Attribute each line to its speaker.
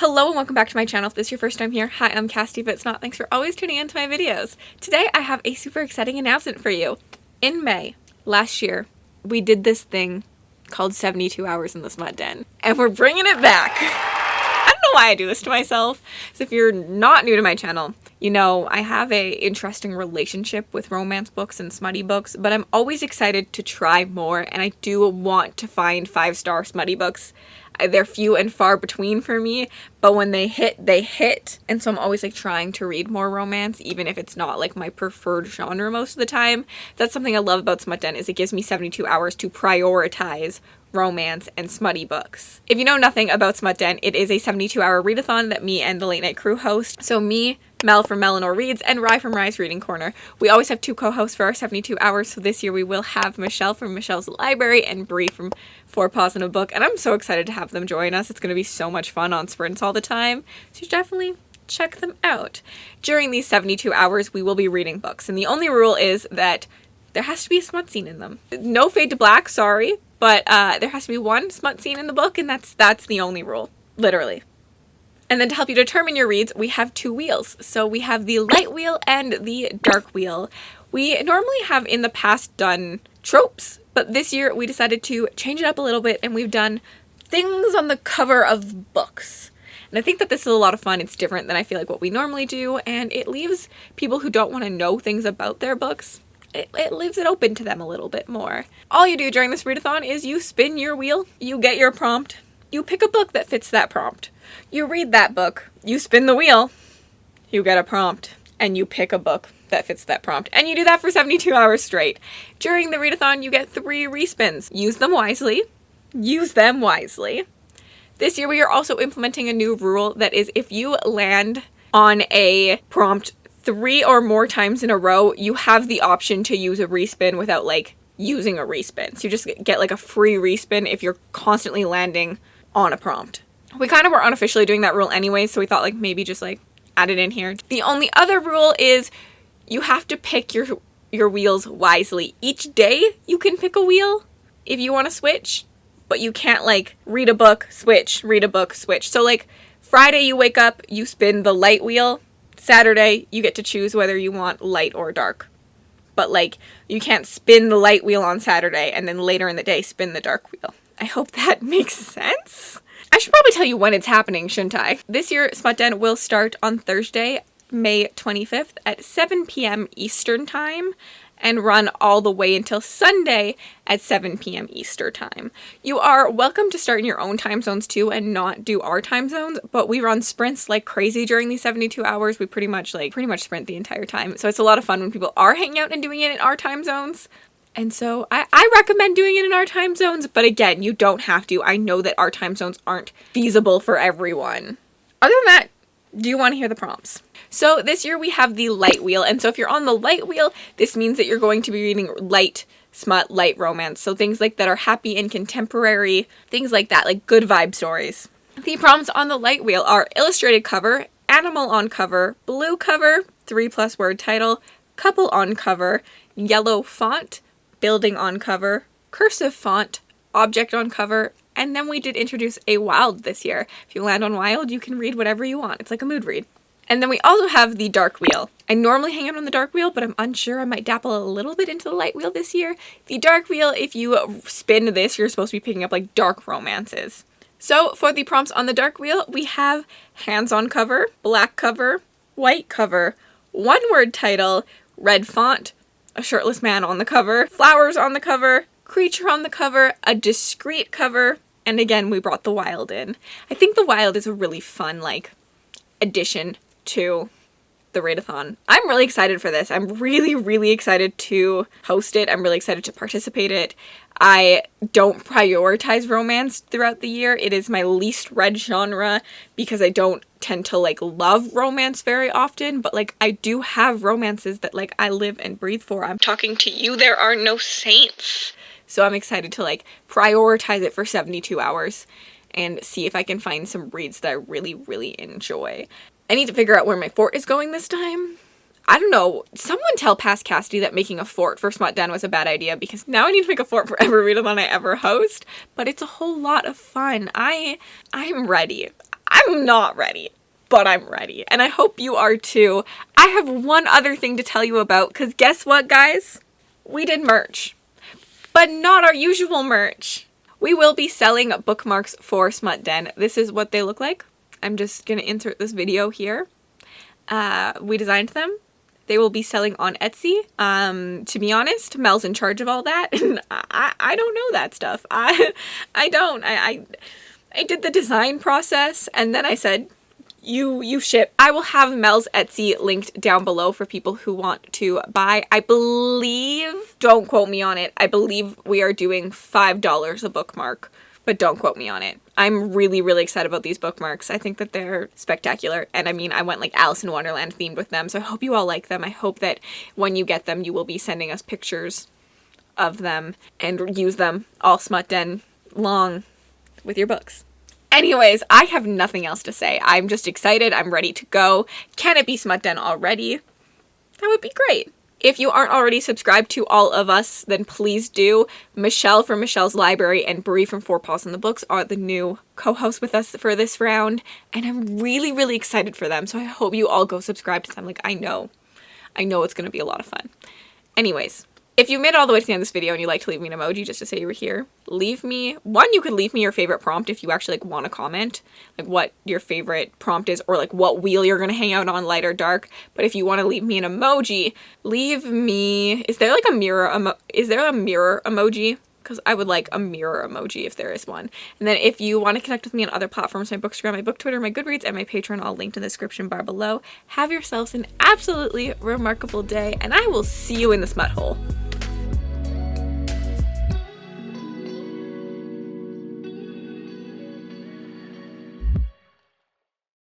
Speaker 1: Hello and welcome back to my channel. If this is your first time here, hi, I'm Casty, but it's not. Thanks for always tuning into my videos. Today I have a super exciting announcement for you. In May last year, we did this thing called 72 Hours in the Smut Den, and we're bringing it back. I don't know why I do this to myself. So if you're not new to my channel, you know I have a interesting relationship with romance books and smutty books, but I'm always excited to try more, and I do want to find 5-star smutty books. They're few and far between for me, but when they hit, they hit. And so I'm always like trying to read more romance, even if it's not like my preferred genre most of the time. That's something I love about Smut Den, is it gives me 72 hours to prioritize romance and smutty books. If you know nothing about Smut Den, it is a 72-hour readathon that me and the late night crew host. So me, Mel from Melanor Reads, and Rye from Rye's Reading Corner. We always have two co-hosts for our 72 hours, so this year we will have Michelle from Michelle's Library and Bree from Four Paws in a Book, and I'm so excited to have them join us. It's going to be so much fun on sprints all the time, so definitely check them out. During these 72 hours, we will be reading books, and the only rule is that there has to be a smut scene in them. No fade to black, sorry, but there has to be one smut scene in the book, and that's the only rule, literally. And then to help you determine your reads, we have two wheels. So we have the light wheel and the dark wheel. We normally have in the past done tropes, but this year we decided to change it up a little bit, and we've done things on the cover of books. And I think that this is a lot of fun. It's different than I feel like what we normally do, and it leaves people who don't want to know things about their books, it leaves it open to them a little bit more. All you do during this readathon is you spin your wheel, you get your prompt, you pick a book that fits that prompt. You read that book, you spin the wheel, you get a prompt, and you pick a book that fits that prompt. And you do that for 72 hours straight. During the readathon, you get 3 respins. Use them wisely. Use them wisely. This year, we are also implementing a new rule that is if you land on a prompt 3 or more times in a row, you have the option to use a respin without, like, using a respin. So you just get, like, a free respin if you're constantly landing on a prompt. We kind of were unofficially doing that rule anyway, so we thought like maybe just like add it in here. The only other rule is you have to pick your wheels wisely. Each day you can pick a wheel if you want to switch, but you can't like read a book, switch, read a book, switch. So like Friday you wake up, you spin the light wheel. Saturday you get to choose whether you want light or dark. But like you can't spin the light wheel on Saturday and then later in the day spin the dark wheel. I hope that makes sense. I should probably tell you when it's happening, shouldn't I? This year, Smut Den will start on Thursday, May 25th at 7 p.m. Eastern Time and run all the way until Sunday at 7 p.m. Eastern Time. You are welcome to start in your own time zones too and not do our time zones, but we run sprints like crazy during these 72 hours. We pretty much sprint the entire time. So it's a lot of fun when people are hanging out and doing it in our time zones. And so I recommend doing it in our time zones, but again, you don't have to. I know that our time zones aren't feasible for everyone. Other than that, do you want to hear the prompts? So this year we have the light wheel, and so if you're on the light wheel, this means that you're going to be reading light smut, light romance. So things like that are happy and contemporary, things like that, like good vibe stories. The prompts on the light wheel are illustrated cover, animal on cover, blue cover, 3+ word title, couple on cover, yellow font, building on cover, cursive font, object on cover, and then we did introduce a wild this year. If you land on wild, you can read whatever you want. It's like a mood read. And then we also have the dark wheel. I normally hang out on the dark wheel, but I'm unsure. I might dabble a little bit into the light wheel this year. The dark wheel, if you spin this, you're supposed to be picking up like dark romances. So for the prompts on the dark wheel, we have hands on cover, black cover, white cover, 1-word title, red font, a shirtless man on the cover, flowers on the cover, creature on the cover, a discreet cover, and again, we brought the wild in. I think the wild is a really fun, like, addition to the readathon. I'm really excited for this. I'm really, really excited to host it. I'm really excited to participate in it. I don't prioritize romance throughout the year. It is my least read genre because I don't tend to like love romance very often, but like I do have romances that like I live and breathe for. I'm talking to you, there are no saints. So I'm excited to like prioritize it for 72 hours and see if I can find some reads that I really, really enjoy. I need to figure out where my fort is going this time. I don't know, someone tell past Cassidy that making a fort for Smut Den was a bad idea, because now I need to make a fort for every readathon I ever host, but it's a whole lot of fun. I'm ready. I'm not ready, but I'm ready. And I hope you are too. I have one other thing to tell you about, because guess what, guys? We did merch, but not our usual merch. We will be selling bookmarks for Smut Den. This is what they look like. I'm just going to insert this video here. We designed them. They will be selling on Etsy. To be honest, Mel's in charge of all that, and I don't know that stuff. I don't. I did the design process, and then I said, you ship. I will have Mel's Etsy linked down below for people who want to buy. I believe, don't quote me on it, I believe we are doing $5 a bookmark, but don't quote me on it. I'm really, really excited about these bookmarks. I think that they're spectacular. And I mean, I went like Alice in Wonderland themed with them, so I hope you all like them. I hope that when you get them, you will be sending us pictures of them and use them all Smut Den long with your books. Anyways, I have nothing else to say. I'm just excited. I'm ready to go. Can it be Smut Den already? That would be great. If you aren't already subscribed to all of us, then please do. Michelle from Michelle's Library and Brie from Four Paws in the Books are the new co-hosts with us for this round, and I'm really, really excited for them, so I hope you all go subscribe to them. Like, I know it's going to be a lot of fun. Anyways, if you made it all the way to the end of this video and you'd like to leave me an emoji just to say you were here, leave me, you could leave me your favorite prompt if you actually like want to comment, like what your favorite prompt is, or like what wheel you're going to hang out on, light or dark. But if you want to leave me an emoji, leave me, is there a mirror emoji? Because I would like a mirror emoji if there is one. And then if you want to connect with me on other platforms, my Bookstagram, my Book Twitter, my Goodreads, and my Patreon, all linked in the description bar below. Have yourselves an absolutely remarkable day, and I will see you in the smut hole.